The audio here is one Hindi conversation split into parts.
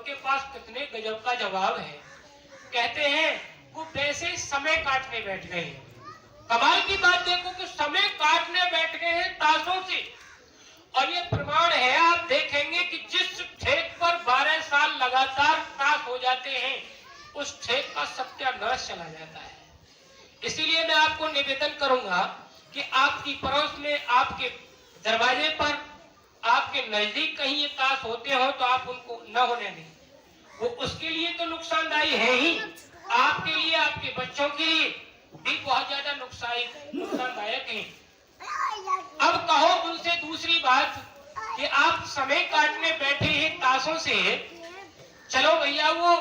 उनके पास कितने गजब का जवाब है। कहते हैं वो वैसे समय काटने बैठ गए हैं। कमाल की बात देखो कि समय काटने बैठ गए हैं ताशों से। और ये प्रमाण है, आप देखेंगे कि जिस ठेक पर 12 साल लगातार ताश हो जाते हैं उस ठेक का सत्यानाश चला जाता है। इसीलिए मैं आपको निवेदन करूंगा कि आपकी पड़ोस में, आपके दरवाजे पर, आपके नजदीक कहीं ये ताश होते हो तो आप उनको न होने दें। वो उसके लिए तो नुकसानदायी है ही, आपके लिए, आपके बच्चों के लिए भी बहुत ज्यादा नुकसानदायक है। अब कहो उनसे दूसरी बात कि आप समय काटने बैठे हैं ताशों से। चलो भैया, वो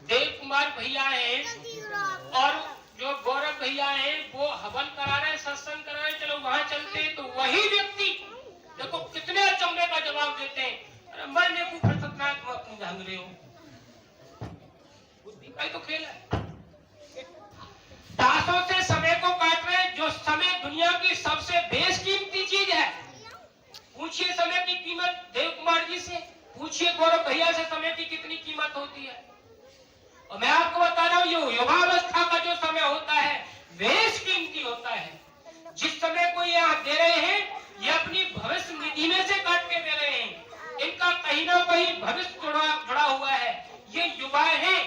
देव कुमार भैया हैं और जो गौरव भैया हैं वो हवन करा रहे हैं, सत्संग करा रहे हैं, चलो वहां चलते हैं। तो वही व्यक्ति देखो कितने अचंभे का जवाब देते हैं, अरे मरने को फिर सत्यनारायण तुम अपनी ढंग रहे हो, बुद्धि का ही तो खेल है। ताशों से समय को काट रहे हैं, जो समय दुनिया की सबसे बेशकीमती चीज है। पूछिए समय की कीमत देव कुमार जी से, पूछिए गौरव भैया से समय की कितनी कीमत होती है। और मैं आपको बता रहा हूं, ये युवावस्था का जो समय होता है बेशकीमती होता है। जिस समय को ये आप दे रहे हैं ये अपनी भविष्य निधि में से काट के दे रहे हैं। इनका कहीं ना कहीं भविष्य जुड़ा हुआ है। ये युवा हैं,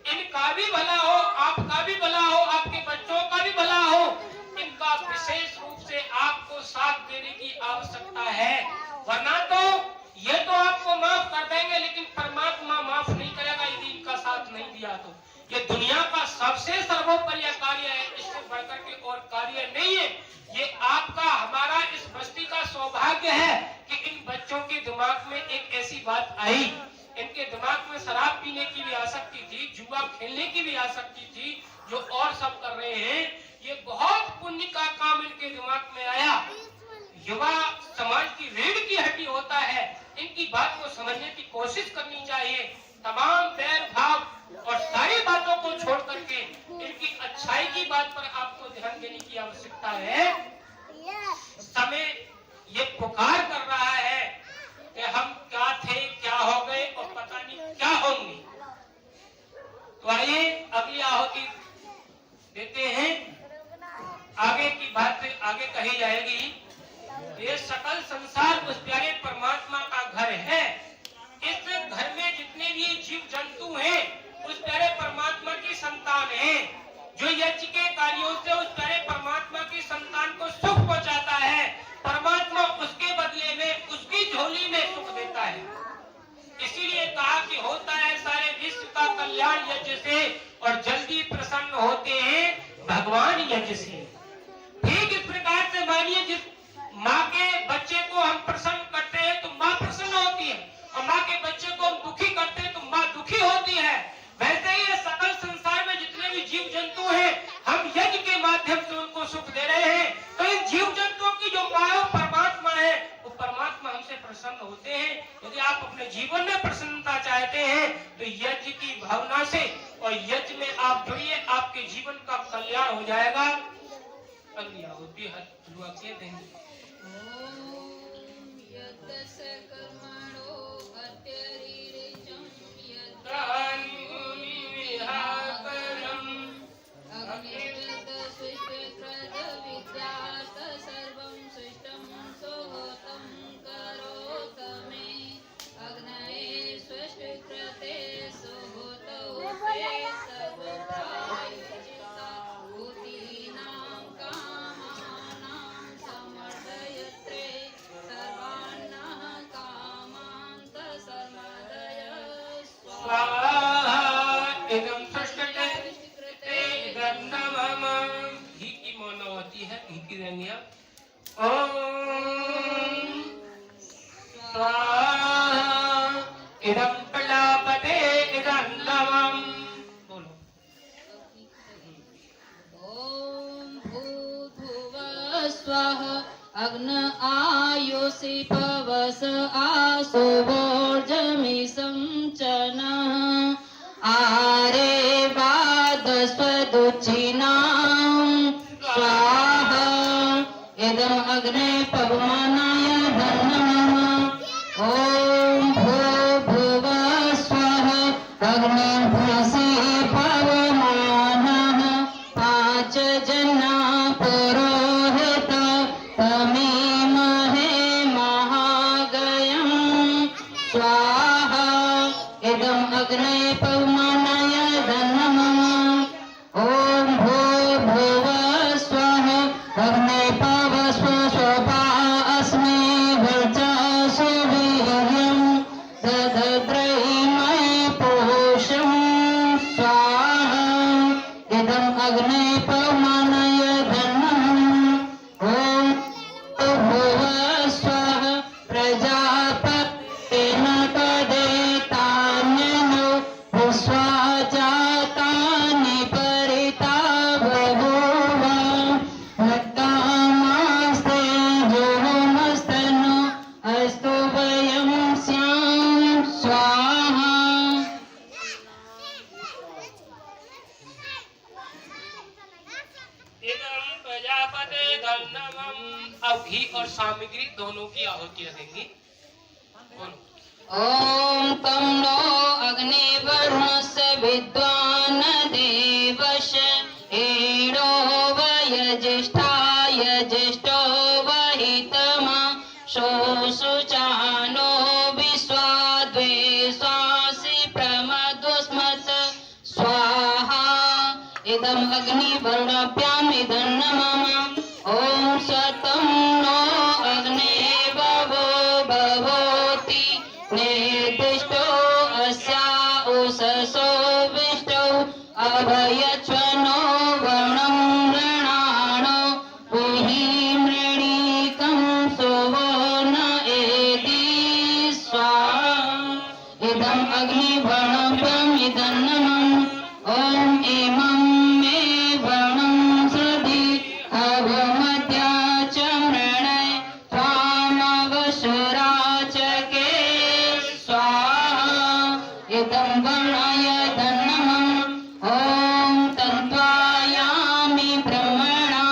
इनका भी भला हो, आपका भी भला हो, आपके बच्चों का भी भला हो। इनका विशेष रूप से आपको साथ देने की आवश्यकता है, वरना तो ये तो आपको माफ कर देंगे लेकिन परमात्मा माफ नहीं करेगा यदि इनका साथ नहीं दिया तो। ये दुनिया का सबसे सर्वोपरि कार्य है, इससे बढ़कर के और कार्य नहीं है। ये आपका, हमारा इस बस्ती का सौभाग्य है कि इन बच्चों के दिमाग में एक ऐसी बात आई, इनके दिमाग में शराब पीने की भी आसक्ति थी, जुआ खेलने की भी आसक्ति थी, जो और सब कर रहे हैं। ये बहुत पुण्य का काम इनके दिमाग में आया। युवा समाज की रीढ़ की हड्डी होता है, इनकी बात को समझने की कोशिश करनी चाहिए। तमाम बैर भाव और सारी बातों को छोड़ करके इनकी अच्छाई की बात पर आपको ध्यान देने की आवश्यकता है। समय ये पुकार कर रहा है कि हम क्या थे, क्या हो गए और पता नहीं क्या होंगे। तो आइए अगली आहुति देते हैं। आगे की बात आगे कही जाएगी। ये सकल संसार उस प्यारे परमात्मा का घर है। इस घर में जितने भी जीव जंतु हैं उस प्यारे परमात्मा की संतान हैं। जो यज्ञ के कार्यों से उस प्यारे परमात्मा की संतान को सुख पहुंचाता है, परमात्मा उसके बदले में उसकी झोली में सुख देता है। इसीलिए कहा कि होता है सारे विश्व का कल्याण यज्ञ से और जल्दी प्रसन्न होते हैं भगवान यज्ञ से। ठीक इस प्रकार से मानिए, जिस माँ के बच्चे को हम प्रसन्न करते हैं तो माँ प्रसन्न होती है, और माँ के बच्चे को हम दुखी करते हैं तो माँ दुखी होती है। वैसे ही सकल संसार में जितने भी जीव जंतु हैं हम यज्ञ के माध्यम से उनको सुख दे रहे हैं। तो इन जीव जंतुओं की जो माँ परमात्मा है वो परमात्मा हमसे प्रसन्न होते हैं। यदि आप अपने जीवन में प्रसन्नता चाहते हैं तो यज्ञ की भावना से और यज्ञ में आप जुड़िए, आपके जीवन का कल्याण हो जाएगा। अगली आहुति हलवा के देंगे। घी की माना होती है, घी की रंगिया। ओम स्वाहा इदं प्रजापते इदं नमः। बोलो। ओम भूर्भुवः स्वः अग्न आयुषि पवस आसो वोर्जमिषं च नः आरे वादस्वदुचिनां स्वाहा इदम् अग्ने पवमानाय नमः। ओम भूर्भुवः स्वः स्वाहा इदम् अग्ने पवमानय धन्मम ॐ भूर्भुवः स्वः अग्ने पवस्व स्वपा अस्मै वर्चसो वीर्यं दधद्रैमय पूषं स्वाहा इदम् अग्ने पवमानय धन्मम ॐ भूर्भुवः स्वः प्रजापतेन तदेतान्यनो विश्वा जातानि परिता बभूव नक्कामास्ते जोमस्तनो अस्तु वयं स्याम स्वाहा। इदं प्रजापते धन्नमम्। अब घी और सामग्री दोनों की आहुति रखेंगे। ॐ तं नो अग्निवर्णस्य विद्वान् देवश एणो वयज्येष्ठाय ज्येष्ठो वहितमा शोषुचानो विश्वाद्वे स्वासि प्रमदोस्मत् स्वाहा इदम् अग्निवर्णाभ्याम् इदं नमः ॐ शतं नो अग्ने बभो भवोति निर्दिष्टो अस्या उषसो विष्टौ अभयच्वनो वर्णं मृणाणो विहिमृणीकं सोवो न एति स्वाहा इदम् अग्निवर्णाभ्याम् इदं नमः ॐ इमं मे वर्णं सदि अवमत्या च मृणय त्वामवसुराचके स्वाहा इदं वर्णाय धन्नमः ॐ तन्त्वायामि ब्रह्मणा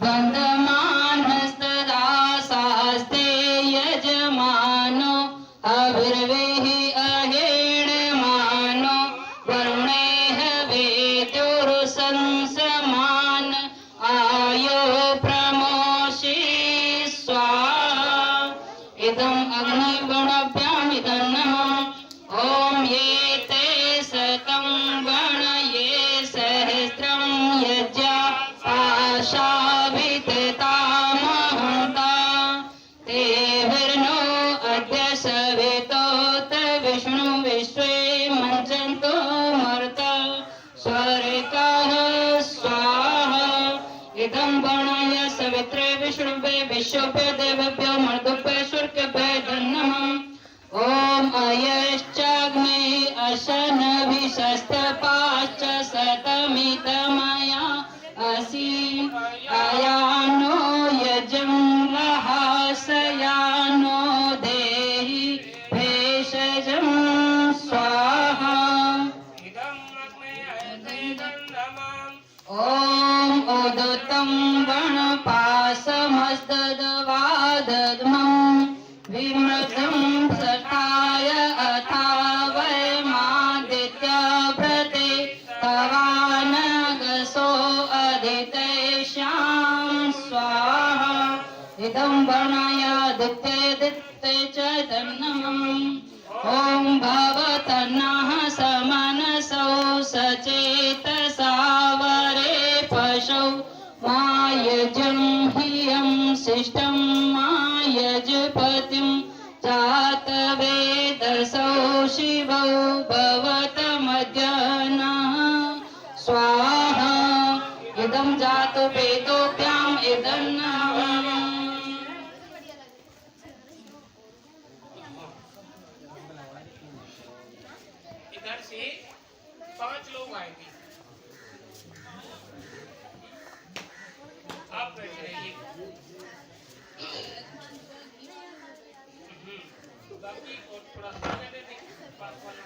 बन्धमानस्तदा शास्ते यजमानो अविर्वेहि अहेणमानो वरुणेह वेदुरुसंसमान आयो प्रमोषि स्वाहा इदम् अग्निवर्णाभ्याम् इदं नमः ॐ ये ते शतं गणये सहस्रं यज्ञा आशाभिततामहन्ता ते विर्नो अद्य सवितोत विष्णु विश्वे मञ्चन्तो मर्त स्वर्गः स्वाहा इदं वर्णाय सवित्रे विष्णुवे विश्वभ्यो देवेभ्यो मर्दुभ्यो शुर्केभ्यो नमः ॐ अयश्चाग्ने अशनभिषस्तपाश्च शतमितमया असि अयानो यजं रहस्यानो देहि भेषजं स्वाहा इदं अग्ने धन्नमम्। ॐ उदतं गणपाशमस्तद्वादध्मं विमृतं सठाय अथा वयमादित्यव्रते तवानगसो अदितेष्यां स्वाहा इदं वर्णाय आदित्ये च धन्नमम् ॐ भवतन्नः समनसौ सचेतसा वरे पशौ मायजं ह्रियं शिष्टं मायजपतिं जातवेदसौ शिवौ भवतमद्यनः स्वाहा इदं जातवेदोभ्याम् इदं नमः इधर से 5 लोग आएंगे। आप बैठ रहिए। बाकी और थोड़ा सा दे दें पास वाला।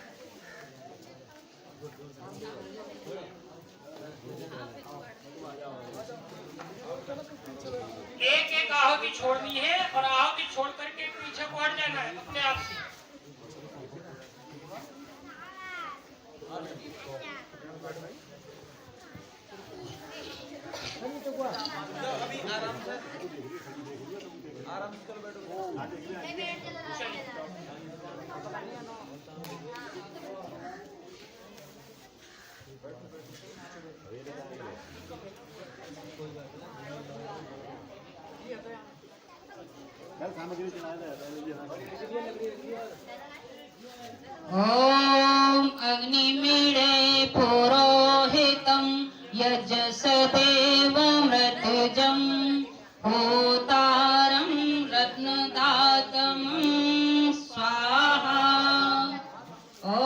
एक एक आहुति छोड़नी है और आहुति छोड़ करके पीछे को हट जाना है अपने आप से। अभी आराम से बैठो। चलिए। ॐ अग्निमीळे पुरोहितं यजस देवमृतजं होतारं रत्नदातं स्वाहा ॐ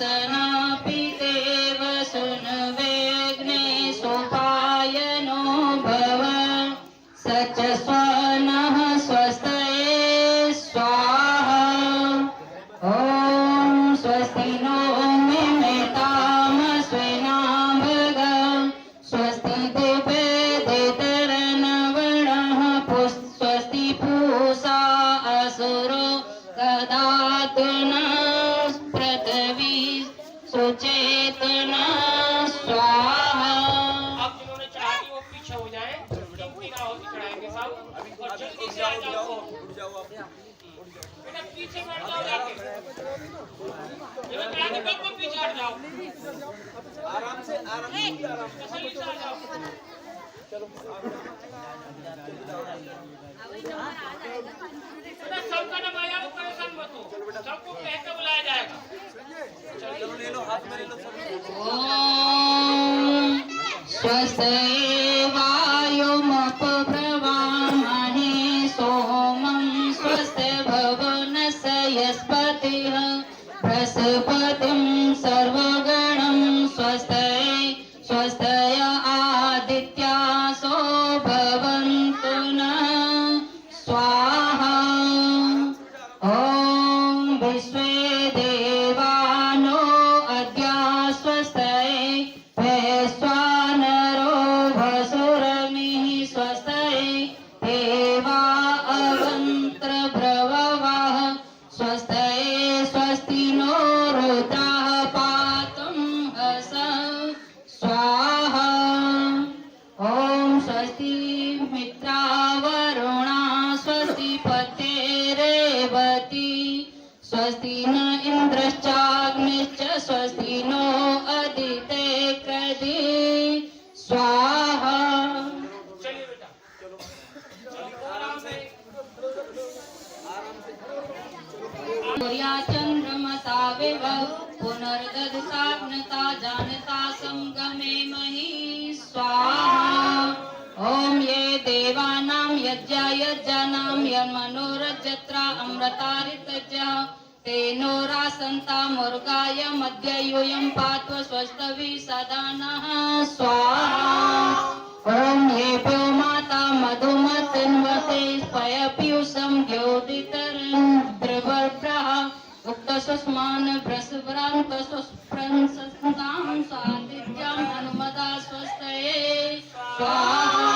सनापितेव सुनवेग्ने सोपायनो भव सच स्वनः स्वस्तये स्वाहा ॐ स्वस्ति नो मिमेतामस्विनाभग स्वस्ति दिव्यदेतरनवणः स्वस्ति पूषा असुरो ददातु नः पृथ्वी सुचेतना स्वाहा। अब जिन्होंने चढ़ाई वो पीछे हो जाए, गिनती ना होती चढ़ाई के साथ, और जल्दी से आ जाओ। बेटा पीछे बैठ जाओ जाके, जब चढ़ाने बिल्कुल पीछे हट जाओ, आराम से तसल्ली से आ जाओ। बेटा सबका दबाया हो, परेशान मत हो, सबको कहकर बुलाया जाएगा। चलो ले लो, हाथ में ले लो सब। ॐ स्वस्ति वायुमपब्रवामहे सोमं स्वस्ति भवनस्य यस्पतिः बृहस्पतिं सर्वगणं स्वस्ति आदित्यासो भवन्तु नः स्वाहा ॐ विश्वे देवानो अद्य स्वस्तये वैश्वानरो भसुरमिः स्वस्तये देवा अवन्त्र ब्रववः स्वस्तये स्वस्ति नो रुद्राः पातुं हस स्वाहा ॐ स्वस्ति मित्रावरुणा स्वस्ति पतेरेवती स्वस्ति न इन्द्रश्चाग्निश्च स्वस्ति नो अदिते कृधि स्वाहा। चलिए बेटा, आराम से। सूर्या चन्द्रमसा विव पुनर्दधसाग्नता जानता संगमे मही स्वाहा ॐ ये देवानां यज्ञानां यन्मनोरजत्रा अमृतारितज्ञ तेनो रासन्ता मुर्गाय मध्य यूयं पात्व स्वस्तवि सदा नः स्वाहा ॐ येभ्यो माता मधुमतिन्वते पयपीयूषं द्योतितरं द्रवप्रः उक्तस्मान भ्रसभ्रान्तस्वस्प्रंसतां स्वादित्याम् अनुमदा स्वस्तये स्वाहा।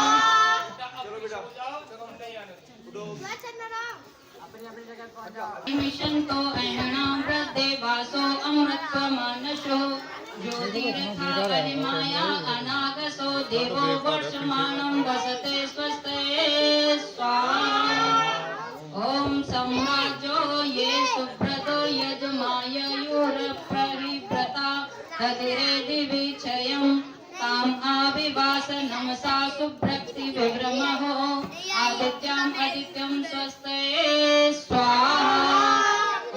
मिशन्तो अहणामृते वासो अमृतमानसो ज्योतिरथावलिमाया अनागसो देवो वर्षमाणं वसते स्वस्तये स्वाहा ॐ सम्राजो ये सुब्रतो यजमाययुरप्रहिव्रता तदिरे दिवि क्षयं ताम् आविवास नमसा सुभ्रक्ति विभ्रमहो आदित्यं स्वस्तये स्वाहा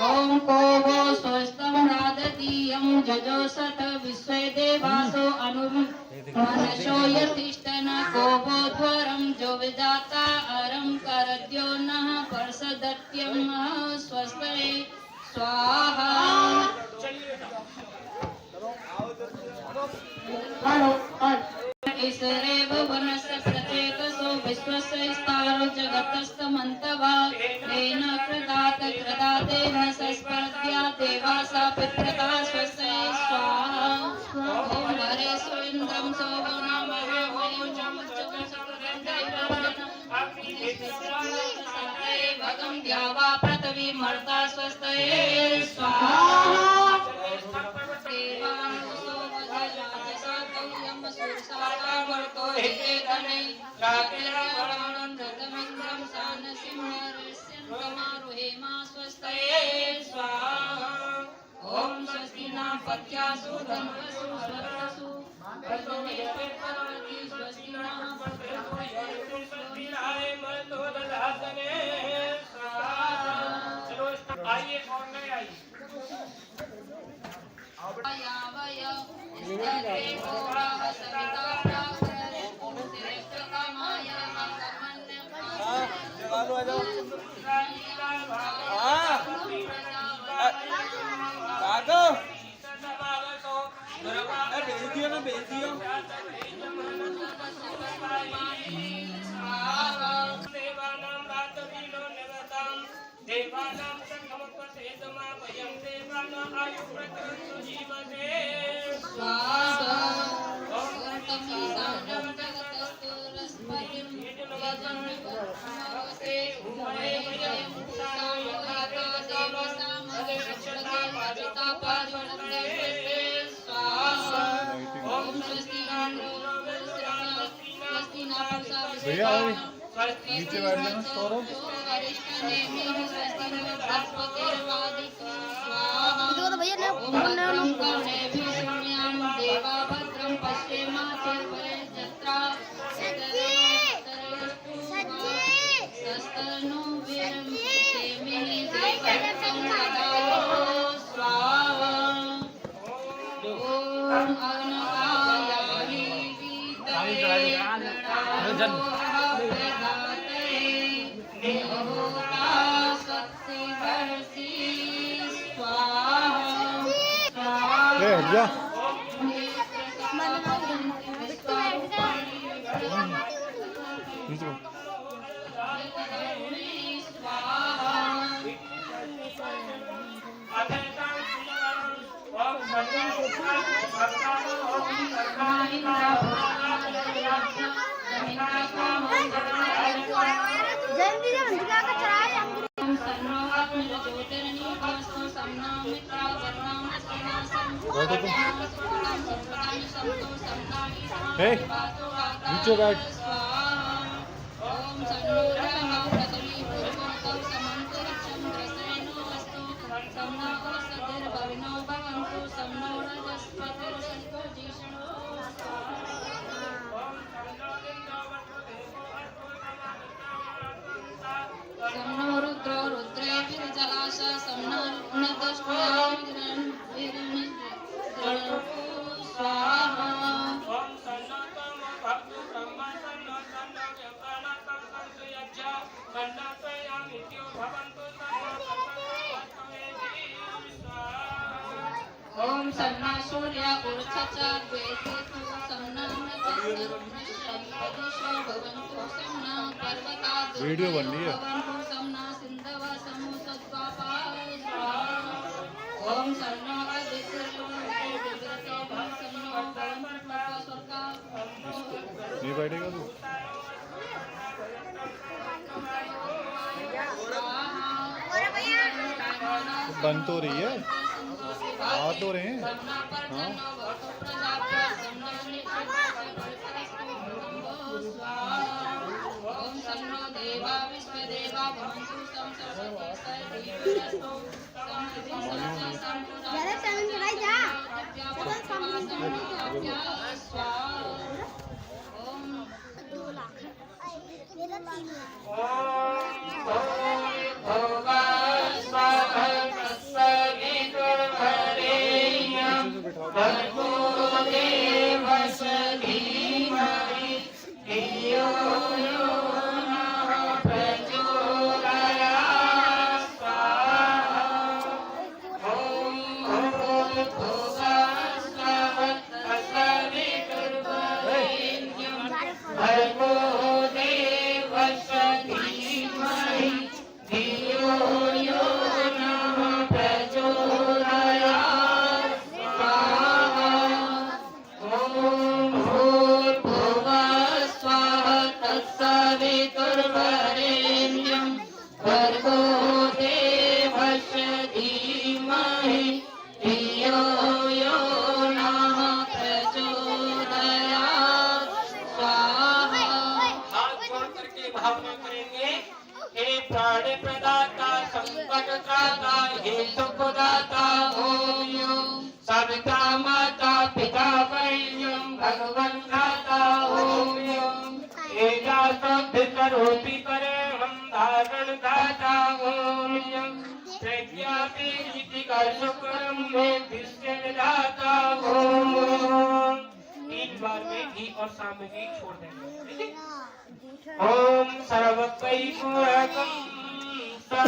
ॐ को वो स्वस्थं रादतीयं जजोषथ विश्वे देवासो अनुमनशो यतिष्ठन को वो ध्वरं जो विजाता अरं करद्यो नः पर्षदत्यं स्वस्तये स्वाहा। ईश्वरेव वनस्य प्रत्येकसो विश्वस्य विस्तारो जगतस्तमन्तवा तेन कृतातेन सस्पर्ध्या देवासा पिप्रता स्वस्तये स्वाहा ॐ हरेषु इन्द्रं सोमनामः भगं द्यावा पृथिवी मर्ता स्वस्तये स्वाहा ॐ स्वस्ति न पत्यासु धन्वसु स्वस्तसु स्वस्ति न बताइए। यावय स्तरे होराः सविता प्राक्तरे श्रेष्ठकामाय हाँ जगा लो, आ जाओ। हाँ काको भेज दियो ना, भेज दियो। देवानां संगमपसेदमाभयं देवानां आयुप्रतरन्तु जीवते स्वाहा गतमिदानं जगतस्तु रस्पतिं यजन्मवसे उभये वयं सामगाता देवसामसुक्षते स्वाहा ॐ स्वस्ति भैया नीचे बैठ जाना सौरभ। देवाभद्रं पश्येमाचर्पयेत्तत्रा वीरं देवं स्वाहा ॐ अनगायाहि हट जा। नीचे बैठ। बैठो तुम। हे नीचे बैठ। सम्नो रुद्रो रुद्रे विरजलाश सम्नो नदस्त्रो स्वाहा ओम सन्नतम भक्तु ब्रह्म सन्नतम व्यपानकं संतु यज्ञ सन्नतयामित्यो भवन्तु सन्नतमेति स्वाहा ओम सन्ना सूर्य उर्चचा द्वेतेतु सम्ना नदस्त्रो भवन्तु सम्ना पर्वता वीडियो बन रही है। भवन्तु सम्ना सिन्धव समु सद्वापा स्वाहा ओम सन्नो अदितिर्यो विद्रतो सन्नो भवन्तु स्वर्गा नहीं बैठेगा तू। बन तो रही है, आ तो रहे हैं। हाँ ओम सन्नो देवा विश्वदेवा भवन्तु सं सरस्वती भावना करेंगे। हे प्राण प्रदाता संकट त्राता हे सुखदाता ओम सविता माता पिता वैयम भगवन भ्राता ओम एजा सब करोति करे हम धारण दाता ओम प्रज्ञा शुक्रम में विष्णु विधाता ओम। 3 बार में घी और सामग्री छोड़ देंगे। ओम सर्वकैकूरकं सा